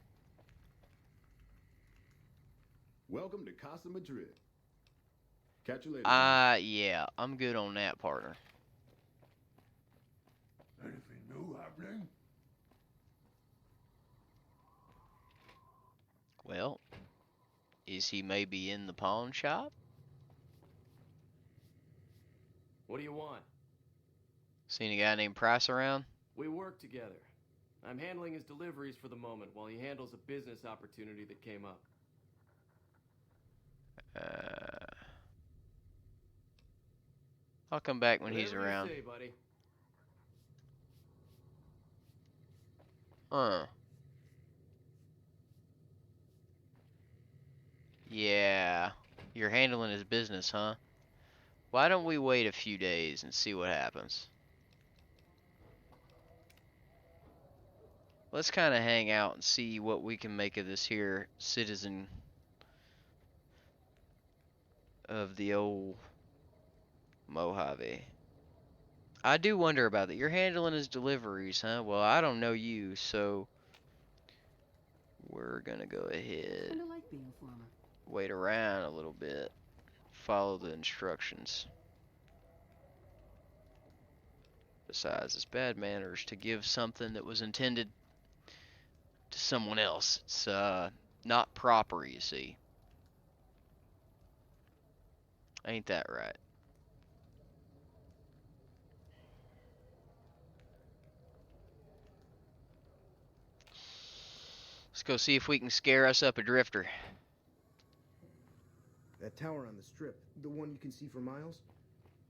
Welcome to Casa Madrid. Catch you later. Yeah, I'm good on that, partner. Anything new happening? Well, is he maybe in the pawn shop? What do you want? Seen a guy named Price around? We work together. I'm handling his deliveries for the moment while he handles a business opportunity that came up. I'll come back when he's Whatever around. you say, buddy. Yeah, you're handling his business, huh? Why don't we wait a few days and see what happens? Let's kind of hang out and see what we can make of this here citizen of the old Mojave. I do wonder about that. You're handling his deliveries, huh? Well, I don't know you, so we're gonna go ahead, Kinda like being a farmer. wait around a little bit, follow the instructions. Besides, it's bad manners to give something that was intended to someone else. It's not proper, you see. Ain't that right? Let's go see if we can scare us up a drifter. That tower on the strip, the one you can see for miles?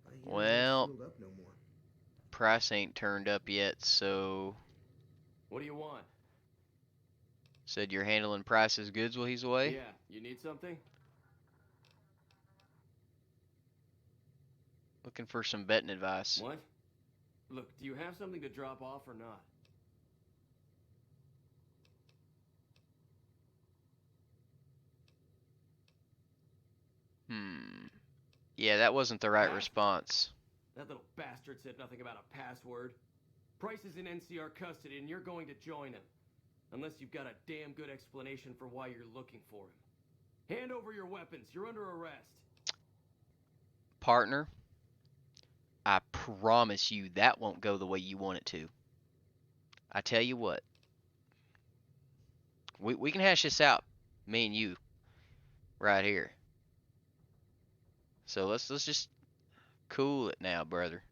I hear it ain't Well, sealed up no more. Price ain't turned up yet, so... What do you want? Said you're handling Price's goods while he's away? Yeah, you need something? Looking for some betting advice. What? Look, do you have something to drop off or not? Yeah, that wasn't the right Pass? response. That little bastard said nothing about a password. Price is in NCR custody and you're going to join him. Unless you've got a damn good explanation for why you're looking for him. Hand over your weapons. You're under arrest. Partner, I promise you that won't go the way you want it to. I tell you what, we can hash this out, me and you, right here. So let's just cool it now, brother.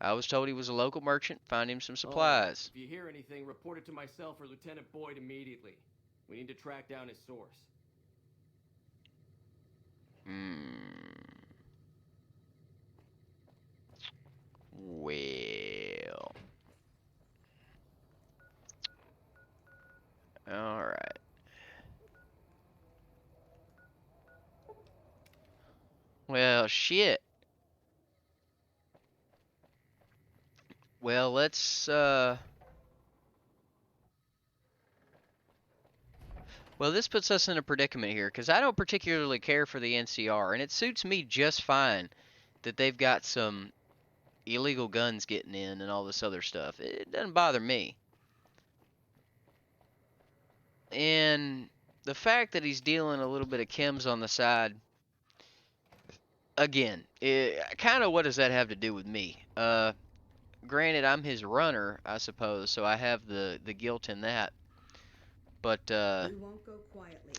I was told he was a local merchant. Find him some All right. supplies. If you hear anything, report it to myself or Lieutenant Boyd immediately. We need to track down his source. Well. Alright. Well, shit. Well, let's, Well, this puts us in a predicament here, because I don't particularly care for the NCR, and it suits me just fine that they've got some illegal guns getting in and all this other stuff. It doesn't bother me. And the fact that he's dealing a little bit of chems on the side, again, kind of what does that have to do with me? Granted, I'm his runner, I suppose, so I have the guilt in that. But We won't go quietly.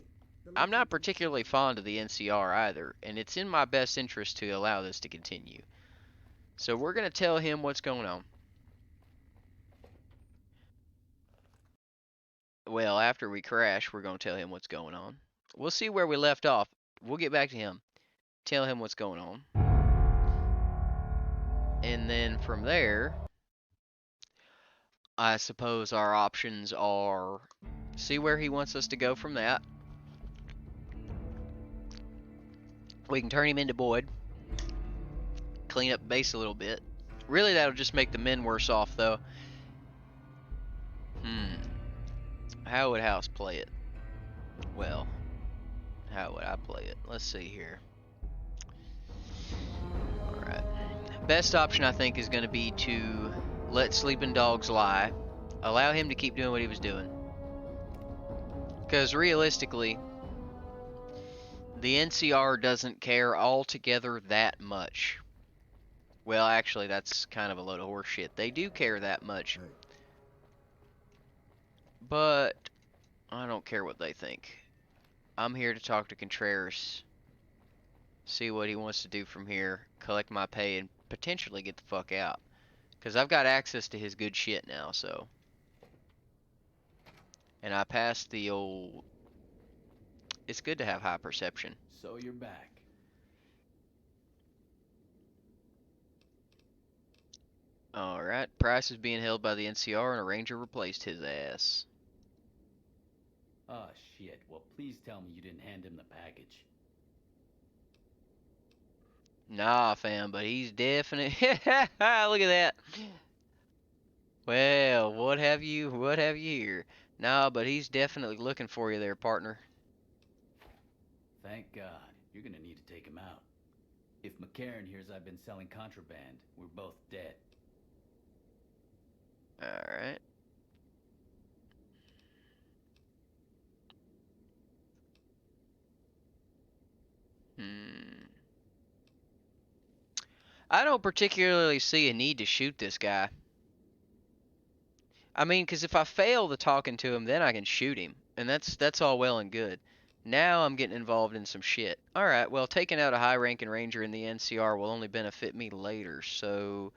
I'm not particularly fond of the NCR either, and it's in my best interest to allow this to continue. So we're going to tell him what's going on. Well, after we crash, we're going to tell him what's going on. We'll see where we left off. We'll get back to him. Tell him what's going on. And then from there, I suppose our options are see where he wants us to go from that. We can turn him into Boyd. Clean up base a little bit. Really, that'll just make the men worse off, though. How would House play it? Well, how would I play it? Let's see here. Alright. Best option, I think, is going to be to let sleeping dogs lie. Allow him to keep doing what he was doing. Because realistically, the NCR doesn't care altogether that much. Well, actually, that's kind of a load of horse shit. They do care that much. But I don't care what they think. I'm here to talk to Contreras. See what he wants to do from here. Collect my pay and potentially get the fuck out. Because I've got access to his good shit now, so. And I passed the old... It's good to have high perception. So you're back. Alright, Price is being held by the NCR and a ranger replaced his ass. Oh, shit. Well, please tell me you didn't hand him the package. Nah, fam, but he's definitely... Look at that. Well, what have you here? Nah, but he's definitely looking for you there, partner. Thank God. You're gonna need to take him out. If McCarran hears I've been selling contraband, we're both dead. Alright. I don't particularly see a need to shoot this guy. I mean, because if I fail the talking to him, then I can shoot him. And that's all well and good. Now I'm getting involved in some shit. Alright, well, taking out a high-ranking ranger in the NCR will only benefit me later, so...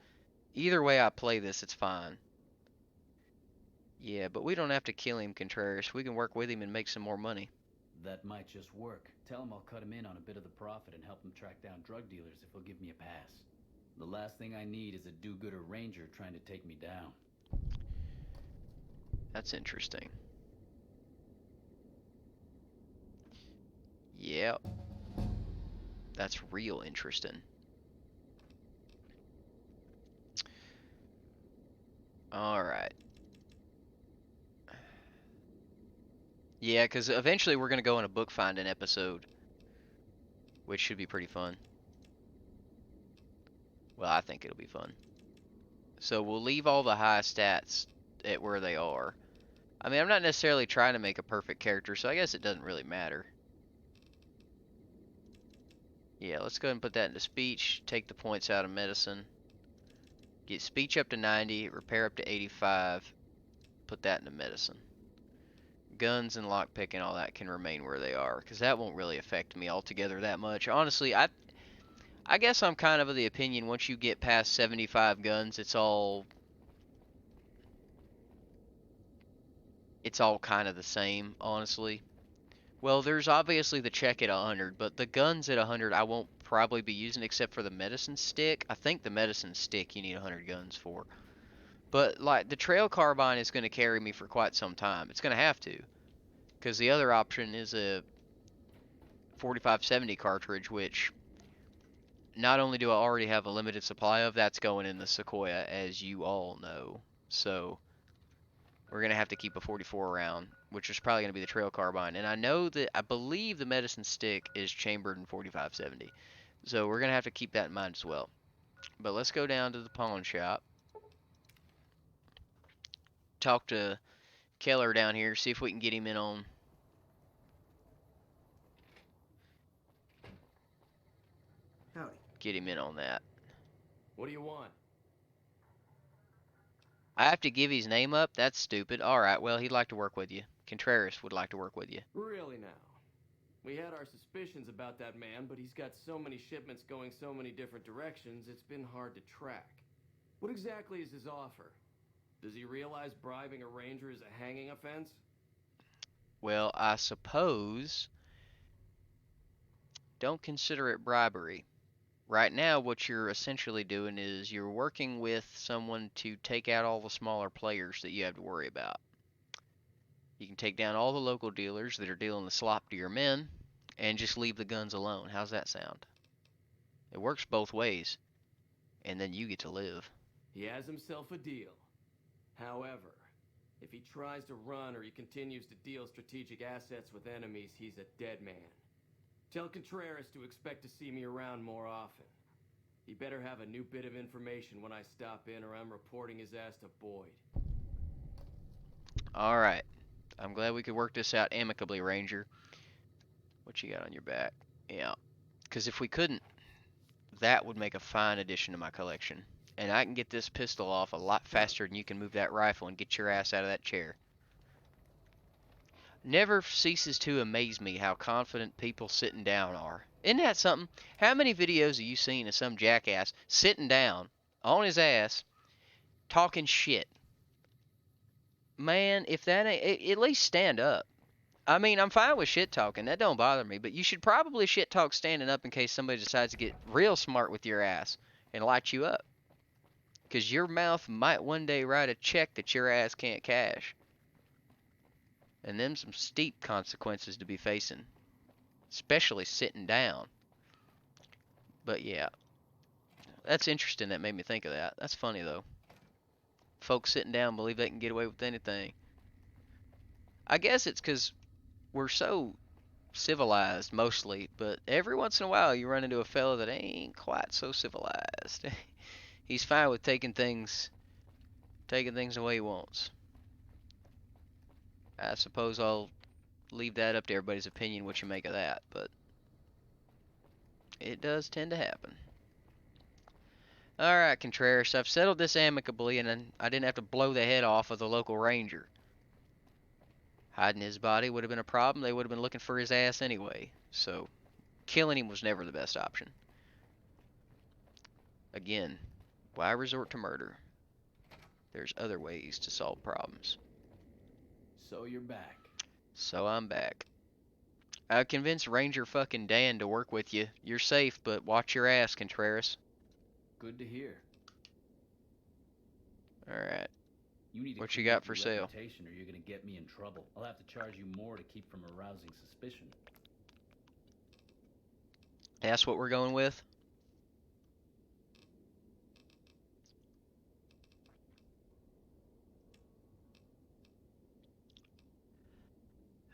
Either way I play this, it's fine. Yeah, but we don't have to kill him, Contreras. We can work with him and make some more money. That might just work. Tell him I'll cut him in on a bit of the profit and help him track down drug dealers if he'll give me a pass. The last thing I need is a do-gooder ranger trying to take me down. That's interesting. Yep. That's real interesting. Alright. Yeah, because eventually we're going to go on a bookfinding episode. Which should be pretty fun. Well, I think it'll be fun. So we'll leave all the high stats at where they are. I mean, I'm not necessarily trying to make a perfect character, so I guess it doesn't really matter. Yeah, let's go ahead and put that into speech. Take the points out of medicine. Get speech up to 90, repair up to 85. Put that into medicine. Guns and lockpick and all that can remain where they are, because that won't really affect me altogether that much. Honestly, I guess I'm kind of the opinion once you get past 75 guns, it's all kind of the same, honestly. Well, there's obviously the check at 100, but the guns at 100 I won't probably be using except for the medicine stick. I think the medicine stick you need 100 guns for. But like the trail carbine is going to carry me for quite some time. It's going to have to, because the other option is a 4570 cartridge, which not only do I already have a limited supply of, that's going in the Sequoia, as you all know. So we're going to have to keep a 44 around, which is probably going to be the trail carbine. And I believe the medicine stick is chambered in 4570. So we're going to have to keep that in mind as well. But let's go down to the pawn shop. Talk to Keller down here, see if we can get him in on Howdy. that. What do you want? I have to give his name up? That's stupid. Alright, well, he'd like to work with you. Contreras would like to work with you. Really now? We had our suspicions about that man, but he's got so many shipments going so many different directions, it's been hard to track. What exactly is his offer? Does he realize bribing a ranger is a hanging offense? Well, I suppose don't consider it bribery. Right now, what you're essentially doing is you're working with someone to take out all the smaller players that you have to worry about. You can take down all the local dealers that are dealing the slop to your men and just leave the guns alone. How's that sound? It works both ways, and then you get to live. He has himself a deal. However, if he tries to run or he continues to deal strategic assets with enemies, he's a dead man. Tell Contreras to expect to see me around more often. He better have a new bit of information when I stop in, or I'm reporting his ass to Boyd. Alright. I'm glad we could work this out amicably, Ranger. What you got on your back? Yeah. Because if we couldn't, that would make a fine addition to my collection. And I can get this pistol off a lot faster than you can move that rifle and get your ass out of that chair. Never ceases to amaze me how confident people sitting down are. Isn't that something? How many videos have you seen of some jackass sitting down on his ass talking shit? Man, if that ain't, at least stand up. I mean, I'm fine with shit talking. That don't bother me. But you should probably shit talk standing up in case somebody decides to get real smart with your ass and light you up. Because your mouth might one day write a check that your ass can't cash. And them some steep consequences to be facing. Especially sitting down. But yeah. That's interesting. That made me think of that. That's funny though. Folks sitting down believe they can get away with anything. I guess it's because we're so civilized mostly, but every once in a while you run into a fella that ain't quite so civilized. He's fine with taking things the way he wants. I suppose I'll leave that up to everybody's opinion what you make of that, but it does tend to happen. Alright, Contreras, I've settled this amicably and I didn't have to blow the head off of the local ranger. Hiding his body would have been a problem. They would have been looking for his ass anyway. So, killing him was never the best option. Again, why resort to murder? There's other ways to solve problems. So you're back. So I'm back. I convinced Ranger fucking Dan to work with you. You're safe, but watch your ass, Contreras. Good to hear. Alright. You need to What you clean got up for your sale? reputation or you're gonna get me in trouble. I'll have to charge you more to keep from arousing suspicion. That's what we're going with?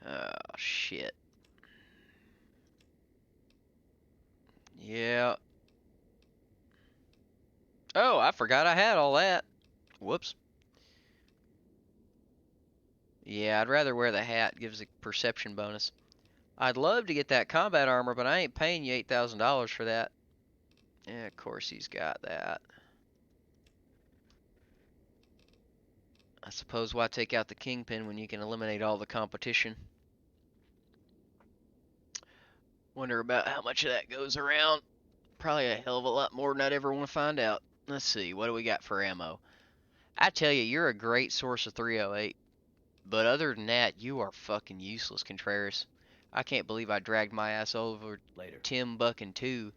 Oh, shit. Yeah. Oh, I forgot I had all that. Whoops. Yeah, I'd rather wear the hat. Gives a perception bonus. I'd love to get that combat armor, but I ain't paying you $8,000 for that. Yeah, of course he's got that. I suppose why take out the Kingpin when you can eliminate all the competition? Wonder about how much of that goes around. Probably a hell of a lot more than I'd ever want to find out. Let's see, what do we got for ammo? I tell you, you're a great source of 308. But other than that, you are fucking useless, Contreras. I can't believe I dragged my ass over Later. Tim Bucking 2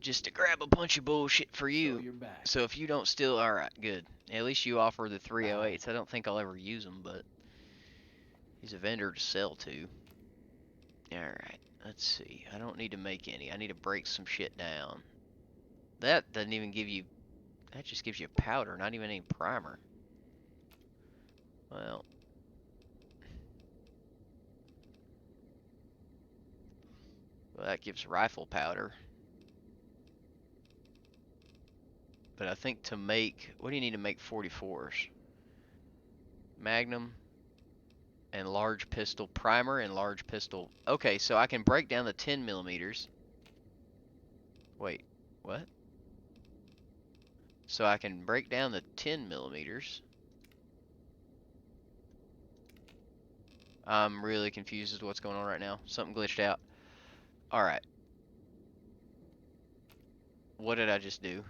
just to grab a bunch of bullshit for So you. you're back. So if you don't steal, alright, good. At least you offer the 308s. I don't think I'll ever use them, but he's a vendor to sell to. Alright, let's see. I don't need to make any. I need to break some shit down. That doesn't even give you... That just gives you powder, not even any primer. Well... Well, that gives rifle powder. But I think to make... What do you need to make 44s? Magnum and large pistol. Primer and large pistol. Okay, so I can break down the 10 millimeters. Wait, what? So I can break down the 10 millimeters. I'm really confused as to what's going on right now. Something glitched out. Alright. What did I just do?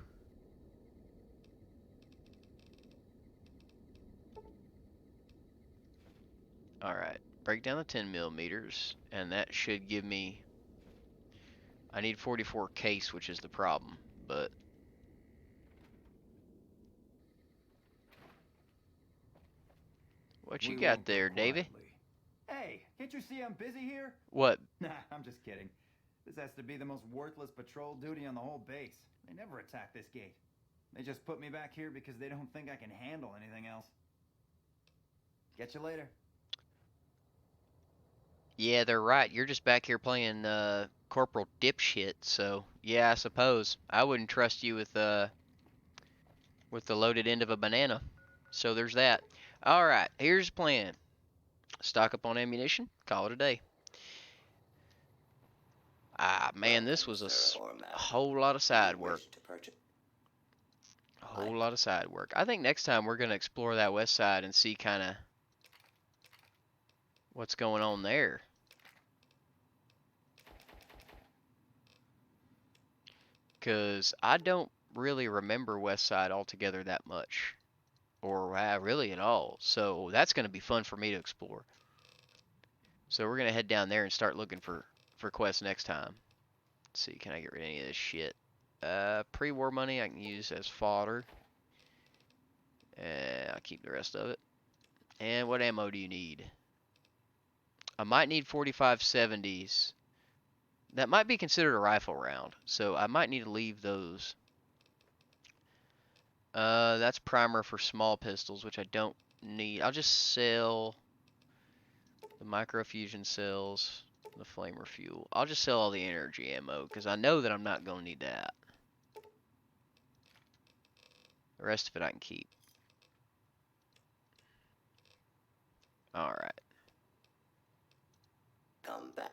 Alright. Break down the 10 millimeters, and that should give me... I need 44 case, which is the problem, but... What you got there, Davey? Hey, can't you see I'm busy here? What? Nah, I'm just kidding. This has to be the most worthless patrol duty on the whole base. They never attack this gate. They just put me back here because they don't think I can handle anything else. Catch you later. Yeah, they're right. You're just back here playing Corporal Dipshit, so yeah, I suppose. I wouldn't trust you with the loaded end of a banana. So there's that. Alright, here's the plan. Stock up on ammunition, call it a day. Ah, man, this was a whole lot of side work. A whole lot of side work. I think next time we're going to explore that west side and see kind of what's going on there. Because I don't really remember west side altogether that much. Or really at all. So that's going to be fun for me to explore. So we're going to head down there and start looking for quests next time. Let's see, can I get rid of any of this shit? Pre-war money I can use as fodder. I'll keep the rest of it. And what ammo do you need? I might need 45-70s. That might be considered a rifle round, so I might need to leave those. That's primer for small pistols, which I don't need. I'll just sell the microfusion cells, the flamer fuel. I'll just sell all the energy ammo, because I know that I'm not going to need that. The rest of it I can keep. Alright. Come back.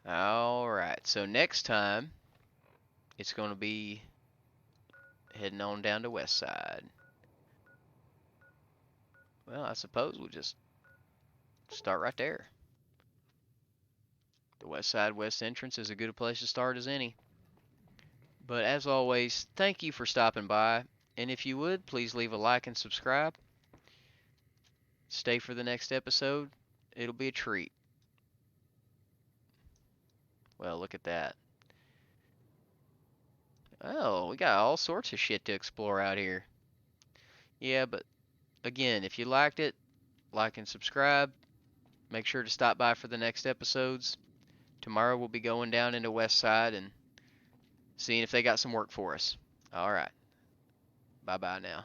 Alright, so next time, it's going to be heading on down to west side. Well, I suppose we'll just start right there. The west side west entrance is as good a place to start as any. But as always, thank you for stopping by. And if you would, please leave a like and subscribe. Stay for the next episode. It'll be a treat. Well, look at that. Oh, we got all sorts of shit to explore out here. Yeah, but again, if you liked it, like and subscribe. Make sure to stop by for the next episodes. Tomorrow we'll be going down into West Side and seeing if they got some work for us. Alright. Bye-bye now.